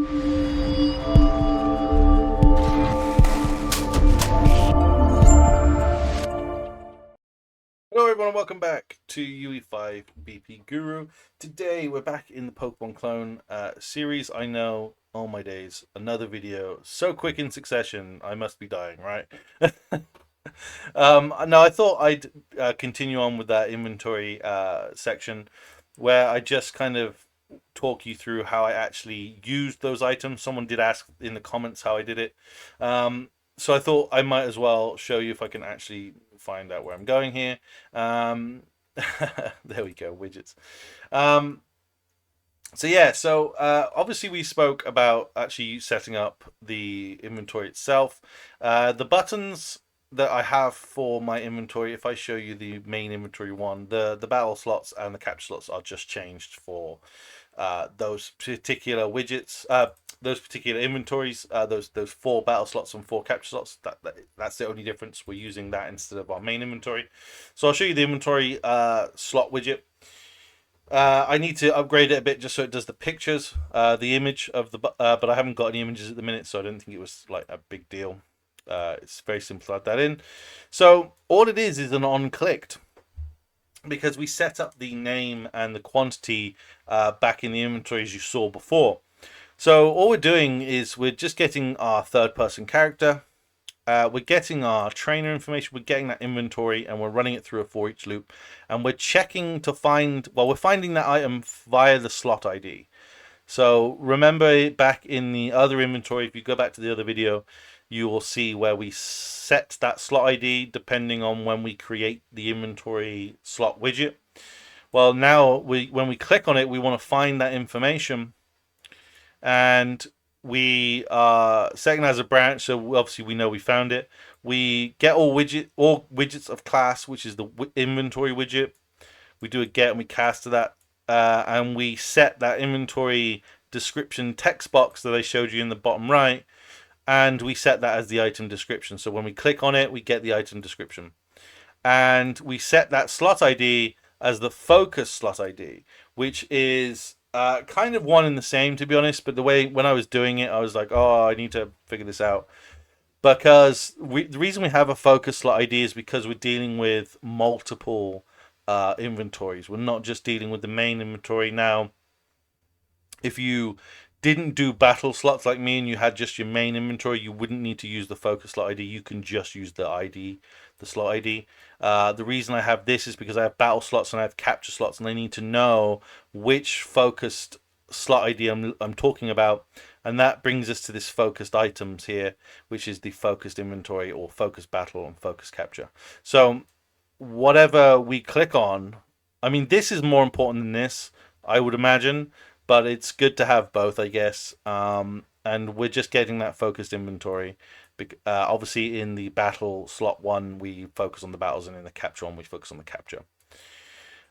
Hello everyone, welcome back to UE5 BP Guru. Today we're back in the Pokemon clone series. I know, oh my days, another video so quick in succession, I must be dying, right? No, I thought I'd continue on with that inventory section where I just kind of talk you through how I actually used those items. Someone did ask in the comments how I did it. So I thought I might as well show you if I can actually find out where I'm going here. There we go, widgets. So obviously we spoke about actually setting up the inventory itself. The buttons that I have for my inventory, if I show you the main inventory one, the battle slots and the capture slots are just changed for those particular widgets, those particular inventories, those 4 battle slots and 4 capture slots. That's the only difference. We're using that instead of our main inventory. So I'll show you the inventory slot widget. I need to upgrade it a bit just so it does the pictures, the image of the, but I haven't got any images at the minute, so I don't think it was like a big deal. It's very simple to add that in. So all it is an on-clicked, because we set up the name and the quantity back in the inventory as you saw before. So all we're doing is we're just getting our third-person character. We're getting our trainer information, we're getting that inventory, and we're running it through a for each loop. And we're checking to find, well, we're finding that item via the slot ID. So remember back in the other inventory, if you go back to the other video, you will see where we set that slot ID depending on when we create the inventory slot widget. Well, now when we click on it, we want to find that information, and we are setting as a branch, so obviously we know we found it. We get all widgets of class, which is the inventory widget. We do a get and we cast to that, and we set that inventory description text box that I showed you in the bottom right, and we set that as the item description. So when we click on it, we get the item description, and we set that slot ID as the focus slot ID, which is kind of one and the same, to be honest. But the way when I was doing it, I was like, oh, I need to figure this out, because the reason we have a focus slot ID is because we're dealing with multiple inventories. We're not just dealing with the main inventory. Now, if you didn't do battle slots like me and you had just your main inventory, you wouldn't need to use the focus slot ID. You can just use the ID, the slot ID. The reason I have this is because I have battle slots and I have capture slots, and I need to know which focused slot ID I'm talking about. And that brings us to this focused items here, which is the focused inventory or focused battle and focused capture. So whatever we click on, I mean, this is more important than this, I would imagine, but it's good to have both, I guess. And we're just getting that focused inventory. Obviously, in the battle slot one, we focus on the battles, and in the capture one, we focus on the capture.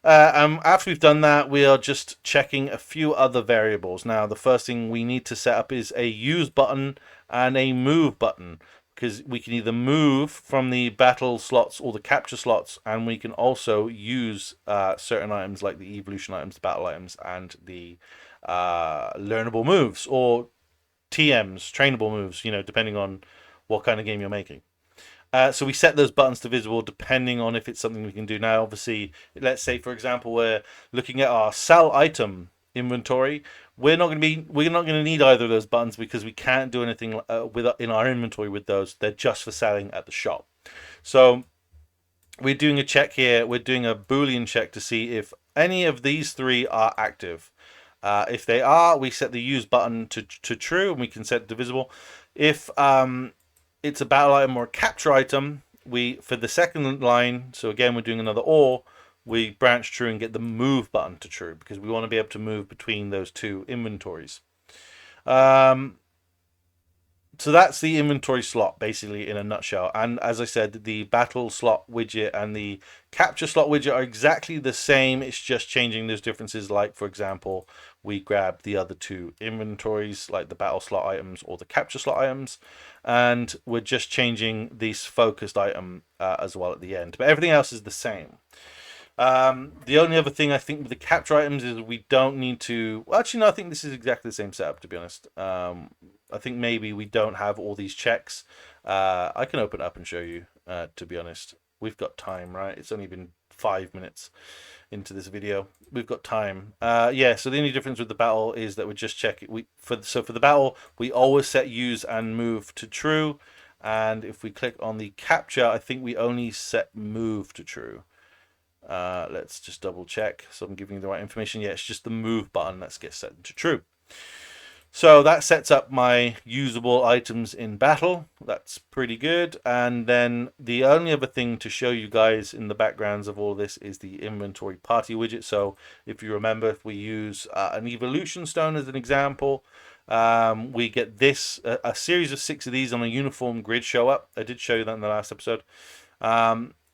After we've done that, we are just checking a few other variables. Now, the first thing we need to set up is a use button and a move button, because we can either move from the battle slots or the capture slots, and we can also use certain items like the evolution items, the battle items, and the learnable moves or TMs, trainable moves, depending on what kind of game you're making. So we set those buttons to visible depending on if it's something we can do. Now, obviously, let's say, for example, we're looking at our sell item inventory. We're not going to need either of those buttons because we can't do anything in our inventory with those. They're just for selling at the shop. So we're doing a check here. We're doing a Boolean check to see if any of these 3 are active. If they are, we set the use button to true, and we can set it to visible. If it's a battle item or a capture item, for the second line, so again we're doing another OR, we branch true and get the move button to true, because we want to be able to move between those 2 inventories. So that's the inventory slot basically in a nutshell. And as I said, the battle slot widget and the capture slot widget are exactly the same. It's just changing those differences. Like, for example, we grab the other 2 inventories, like the battle slot items or the capture slot items, and we're just changing this focused item as well at the end. But everything else is the same. The only other thing I think with the capture items is we don't need to. Well, actually, no, I think this is exactly the same setup, to be honest. I think maybe we don't have all these checks. I can open it up and show you, to be honest. We've got time, right? It's only been 5 minutes into this video. We've got time. Yeah, so the only difference with the battle is that we're just checking. For the battle, we always set use and move to true. And if we click on the capture, I think we only set move to true. Let's just double check so I'm giving you the right information. Yeah, it's just the move button that gets set to true. So that sets up my usable items in battle. That's pretty good. And then the only other thing to show you guys in the backgrounds of all this is the inventory party widget. So if you remember, if we use an evolution stone as an example, we get this, a series of 6 of these on a uniform grid show up. I did show you that in the last episode.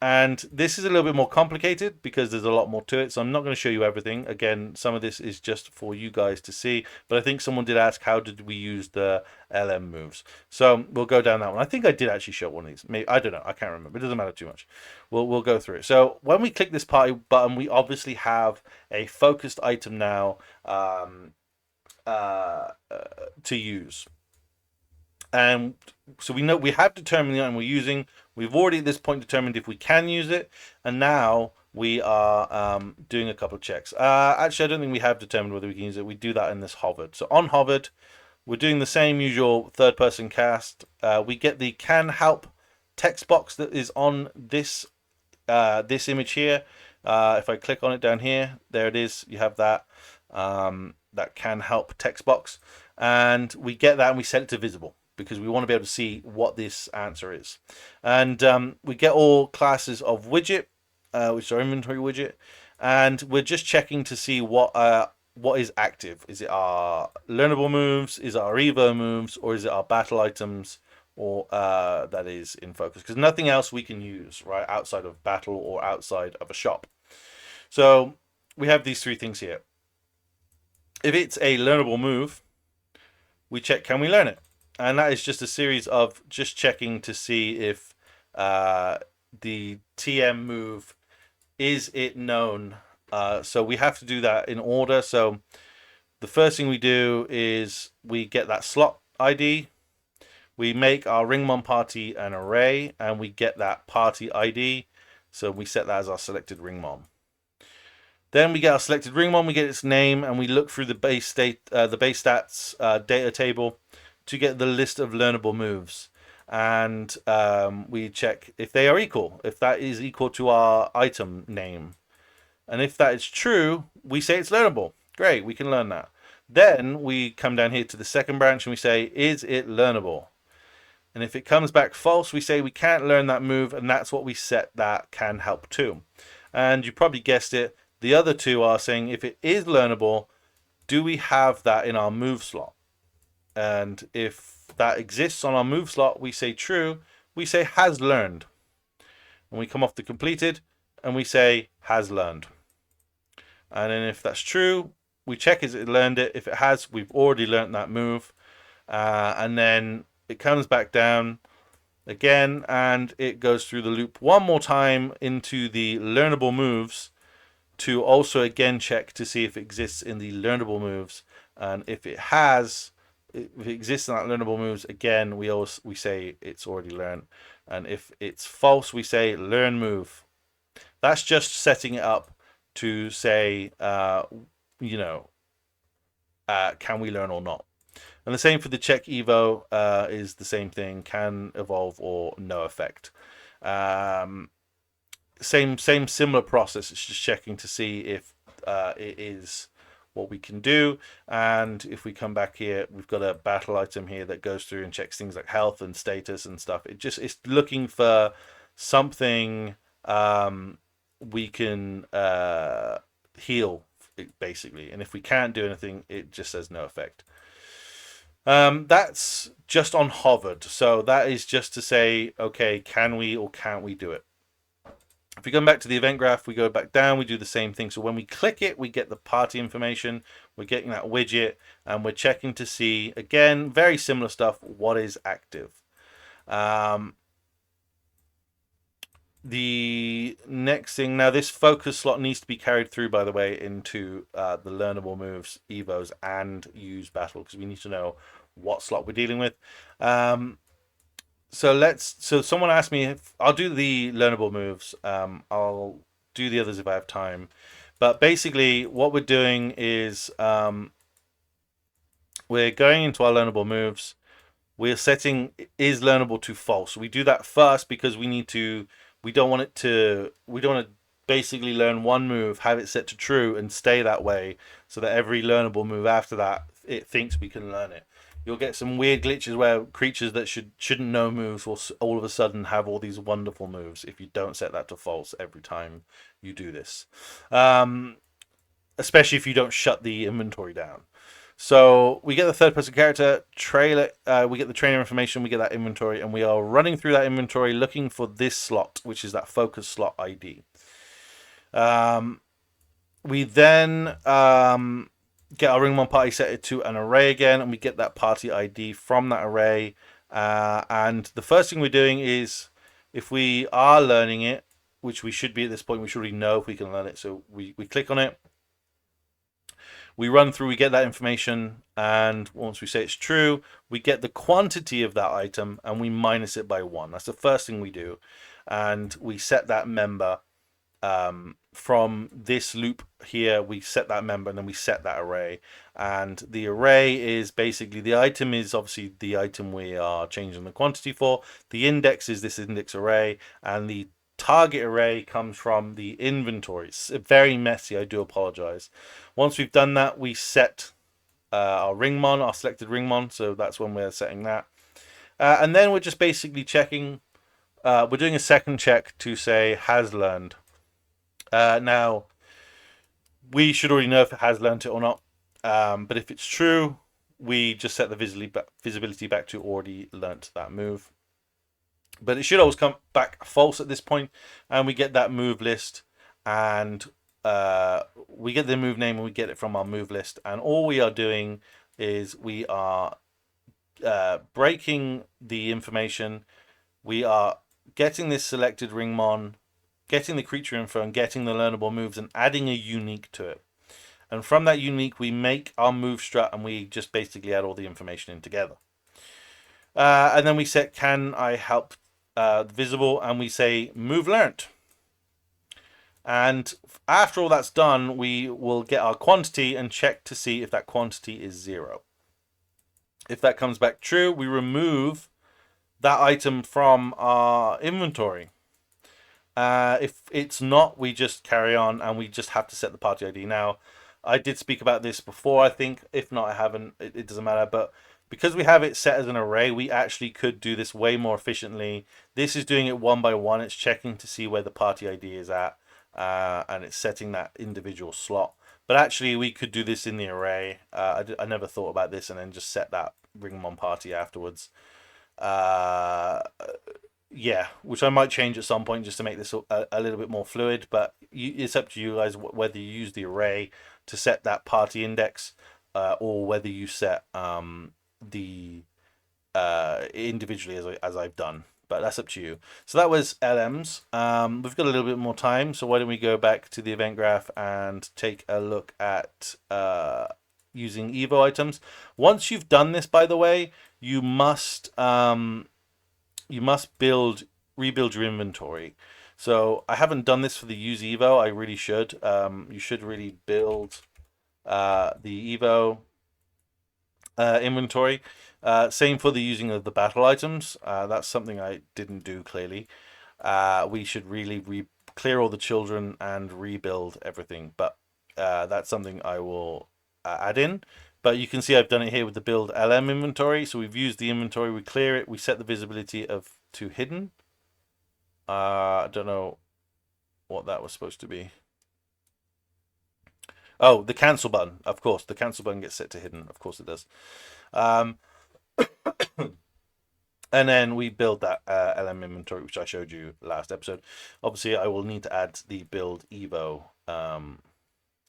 And this is a little bit more complicated because there's a lot more to it. So I'm not going to show you everything. Again, some of this is just for you guys to see. But I think someone did ask, how did we use the LM moves? So we'll go down that one. I think I did actually show one of these. Maybe, I don't know. I can't remember. It doesn't matter too much. We'll go through it. So when we click this party button, we obviously have a focused item now to use. And so we know we have determined the item we're using. We've already at this point determined if we can use it, and now we are doing a couple of checks. Actually, I don't think we have determined whether we can use it. We do that in this hovered. So on hovered, we're doing the same usual third-person cast. We get the can help text box that is on this this image here. If I click on it down here, there it is. You have that that can help text box, and we get that and we set it to visible, because we want to be able to see what this answer is. And we get all classes of widget, which is our inventory widget, and we're just checking to see what is active. Is it our learnable moves, is it our evo moves, or is it our battle items, or that is in focus? Because nothing else we can use, right, outside of battle or outside of a shop. So we have these 3 things here. If it's a learnable move, we check, can we learn it? And that is just a series of just checking to see if the TM move, is it known? So we have to do that in order. So the first thing we do is we get that slot ID. We make our Ringmon party an array, and we get that party ID. So we set that as our selected Ringmon. Then we get our selected Ringmon, we get its name, and we look through the base stats data table to get the list of learnable moves. And we check if they are equal, if that is equal to our item name. And if that is true, we say it's learnable. Great, we can learn that. Then we come down here to the second branch and we say, is it learnable? And if it comes back false, we say we can't learn that move, and that's what we set that can help to. And you probably guessed it, the other 2 are saying, if it is learnable, do we have that in our move slot? And if that exists on our move slot, we say true. We say has learned. And we come off the completed and we say has learned. And then if that's true, we check is it learned it. If it has, we've already learned that move. And then it comes back down again, and it goes through the loop one more time into the learnable moves to also again check to see if it exists in the learnable moves. And if it has, if it exists in that learnable moves, again we say it's already learned. And if it's false, we say learn move. That's just setting it up to say can we learn or not. And the same for the check evo is the same thing, can evolve or no effect. Same similar process. It's just checking to see if it is what we can do. And if we come back here, we've got a battle item here that goes through and checks things like health and status and stuff. It's looking for something we can heal, basically. And if we can't do anything, it just says no effect. That's just on hovered. So that is just to say, okay, can we or can't we do it? If we come back to the event graph, we go back down, we do the same thing. So when we click it, we get the party information, we're getting that widget, and we're checking to see, again, very similar stuff, what is active. The next thing now, this focus slot needs to be carried through, by the way, into the learnable moves, evos, and use battle because we need to know what slot we're dealing with. Um, so someone asked me if I'll do the learnable moves. I'll do the others if I have time. But basically, what we're doing is we're going into our learnable moves. We're setting is learnable to false. We do that first because we need to. We don't want it to. We don't want to basically learn one move, have it set to true, and stay that way, so that every learnable move after that it thinks we can learn it. You'll get some weird glitches where creatures that shouldn't know moves will all of a sudden have all these wonderful moves if you don't set that to false every time you do this. Um, Especially if you don't shut the inventory down. So we get the third person character trailer, we get the trainer information, we get that inventory, and we are running through that inventory looking for this slot, which is that focus slot ID. We then get our Ringmon party set to an array again, and we get that party ID from that array. And the first thing we're doing is, if we are learning it, which we should be at this point, we should already know if we can learn it. So we click on it, we run through, we get that information, and once we say it's true, we get the quantity of that item and we minus it by 1. That's the first thing we do. And we set that member from this loop here. We set that member and then we set that array. And the array is basically, the item is obviously the item we are changing the quantity for. The index is this index array, and the target array comes from the inventory. It's very messy, I do apologize. Once we've done that, we set our ringmon, our selected ringmon, so that's when we're setting that. And then we're just basically checking, we're doing a second check to say has learned. Now, we should already know if it has learned it or not, but if it's true, we just set the visibility back to already learnt that move. But it should always come back false at this point, and we get that move list, and we get the move name, and we get it from our move list. And all we are doing is we are breaking the information. We are getting this selected ringmon, getting the creature info, and getting the learnable moves, and adding a unique to it. And from that unique, we make our move strat, and we just basically add all the information in together. And then we set can I help visible, and we say move learnt. And after all that's done, we will get our quantity and check to see if that quantity is 0. If that comes back true, we remove that item from our inventory. If it's not, we just carry on, and we just have to set the party ID. Now, I did speak about this before, I think. If not, I haven't. It doesn't matter. But because we have it set as an array, we actually could do this way more efficiently. This is doing it one by one. It's checking to see where the party ID is at, and it's setting that individual slot. But actually, we could do this in the array. I never thought about this, and then just set that Ringmon party afterwards. Yeah, which I might change at some point just to make this a little bit more fluid. But it's up to you guys whether you use the array to set that party index, or whether you set the individually as I've done. But that's up to you. So that was LMs. We've got a little bit more time, so why don't we go back to the event graph and take a look at using Evo items. Once you've done this, by the way, you must rebuild your inventory. So I haven't done this for the use Evo. I really should. You should really build the Evo inventory. Same for the using of the battle items. That's something I didn't do clearly. We should really clear all the children and rebuild everything. But that's something I will add in. But you can see I've done it here with the build LM inventory. So we've used the inventory, we clear it, we set the visibility to hidden. I don't know what that was supposed to be. Oh, the cancel button. Of course, the cancel button gets set to hidden. Of course it does. And then we build that LM inventory, which I showed you last episode. Obviously, I will need to add the build Evo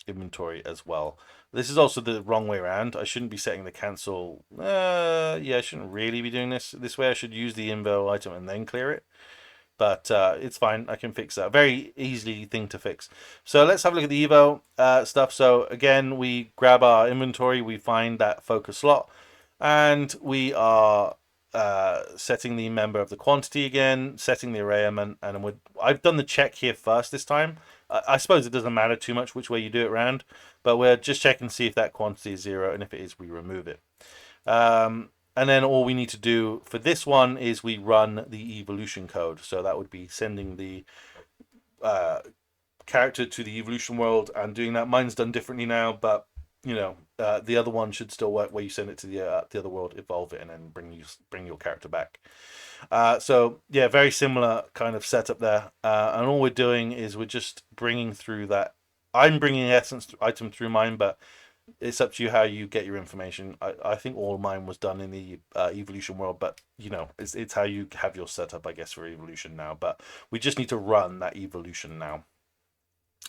inventory as well. This is also the wrong way around. I shouldn't be setting the cancel. Yeah, I shouldn't really be doing this way. I should use the info item and then clear it. but it's fine. I can fix that. Very easily thing to fix. So let's have a look at the Evo stuff. So again, we grab our inventory, we find that focus slot, and we are setting the member of the quantity again, setting the array element, and I've done the check here first this time. I suppose it doesn't matter too much which way you do it round, but we're just checking to see if that quantity is 0, and if it is, we remove it. And then all we need to do for this one is we run the evolution code. So that would be sending the character to the evolution world and doing that. Mine's done differently now, but you know, the other one should still work, where you send it to the other world, evolve it, and then bring your character back. So yeah, very similar kind of setup there. And all we're doing is we're just bringing through that. I'm bringing essence item through mine, but it's up to you how you get your information. I think all mine was done in the evolution world, but you know, it's how you have your setup, I guess, for evolution now. But we just need to run that evolution now.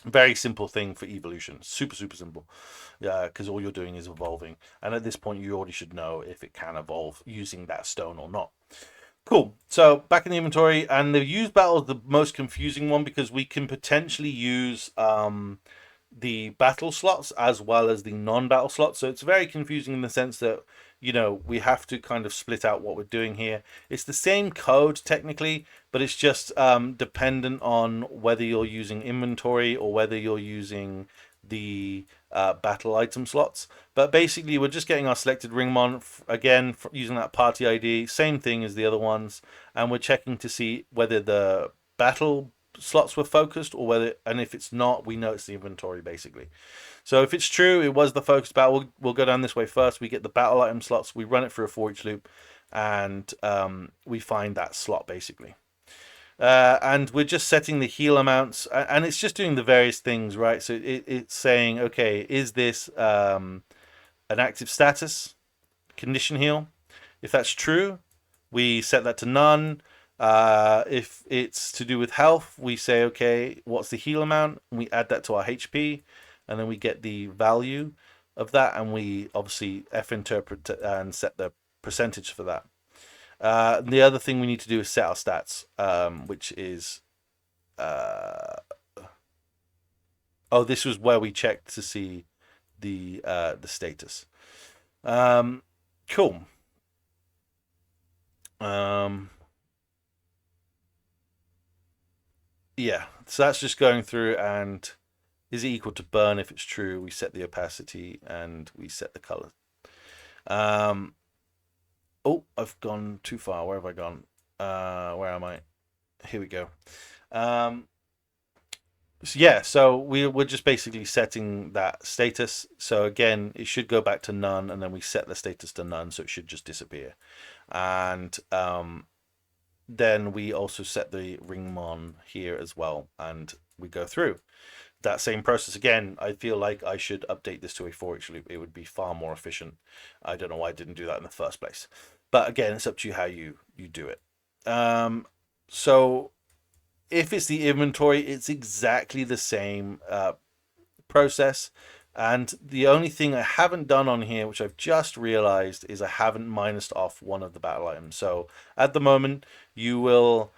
Very simple thing for evolution, super simple, because all you're doing is evolving, and at this point you already should know if it can evolve using that stone or not. Cool. So back in the inventory, and the use battle is the most confusing one, because we can potentially use the battle slots as well as the non-battle slots. So it's very confusing in the sense that, you know, we have to kind of split out what we're doing here. It's the same code technically, but it's just dependent on whether you're using inventory or whether you're using the battle item slots. But basically we're just getting our selected ringmon again using that party ID, same thing as the other ones, and we're checking to see whether the battle slots were focused or whether, and if it's not, we know it's the inventory basically. So if it's true it was the focused battle, we'll go down this way first. We get the battle item slots, we run it through a for each loop, and we find that slot basically. And we're just setting the heal amounts, and it's just doing the various things, right? So it's saying, okay, is this an active status condition heal? If that's true, we set that to none. If it's to do with health, we say, okay, what's the heal amount? And we add that to our HP, and then we get the value of that, and we obviously interpret and set the percentage for that. The other thing we need to do is set our stats, which is this was where we checked to see the status. Cool. Yeah, so that's just going through, and is it equal to burn? If it's true, we set the opacity and we set the color. Oh, I've gone too far. Where have I gone? Where am I? Here we go. So yeah, so we're just basically setting that status. So again, it should go back to none, and then we set the status to none, so it should just disappear. And then we also set the ringmon here as well, and we go through that same process again. I feel like I should update this to a for each loop. It would be far more efficient. I don't know why I didn't do that in the first place, but again, it's up to you how you do it. So if it's the inventory, it's exactly the same process. And the only thing I haven't done on here, which I've just realized, is I haven't minused off one of the battle items. So at the moment, you will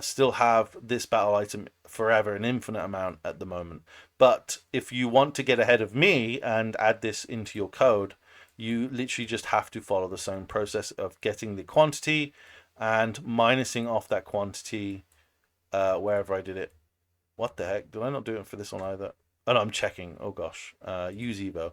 still have this battle item forever, an infinite amount at the moment. But if you want to get ahead of me and add this into your code, you literally just have to follow the same process of getting the quantity and minusing off that quantity wherever I did it. What the heck? Did I not do it for this one either? Oh no, I'm checking. Oh gosh. Use Evo.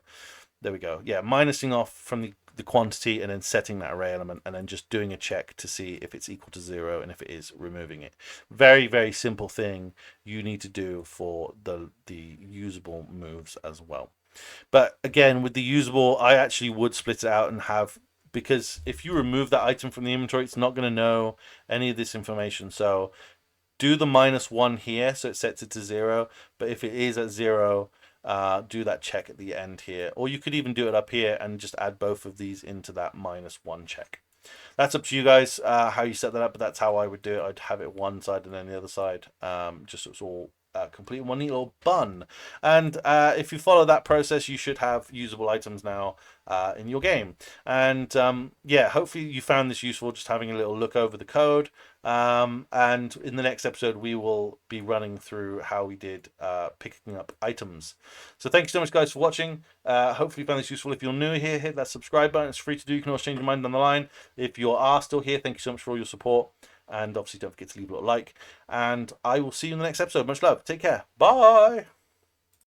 There we go. Yeah, minusing off from the quantity and then setting that array element, and then just doing a check to see if it's equal to 0, and if it is, removing it. Very simple thing you need to do for the usable moves as well. But again, with the usable, I actually would split it out and have, because if you remove that item from the inventory, it's not going to know any of this information. So do the -1 here, so it sets it to 0. But if it is at 0, do that check at the end here. Or you could even do it up here and just add both of these into that -1 check. That's up to you guys how you set that up, but that's how I would do it. I'd have it one side and then the other side, just so it's all complete one neat little bun. And if you follow that process, you should have usable items now in your game. And yeah, hopefully you found this useful, just having a little look over the code. And in the next episode, we will be running through how we did picking up items. So thank you so much, guys, for watching. Hopefully you found this useful. If you're new here, hit that subscribe button. It's free to do. You can always change your mind down the line. If you are still here, thank you so much for all your support. And obviously, don't forget to leave a little like. And I will see you in the next episode. Much love. Take care. Bye.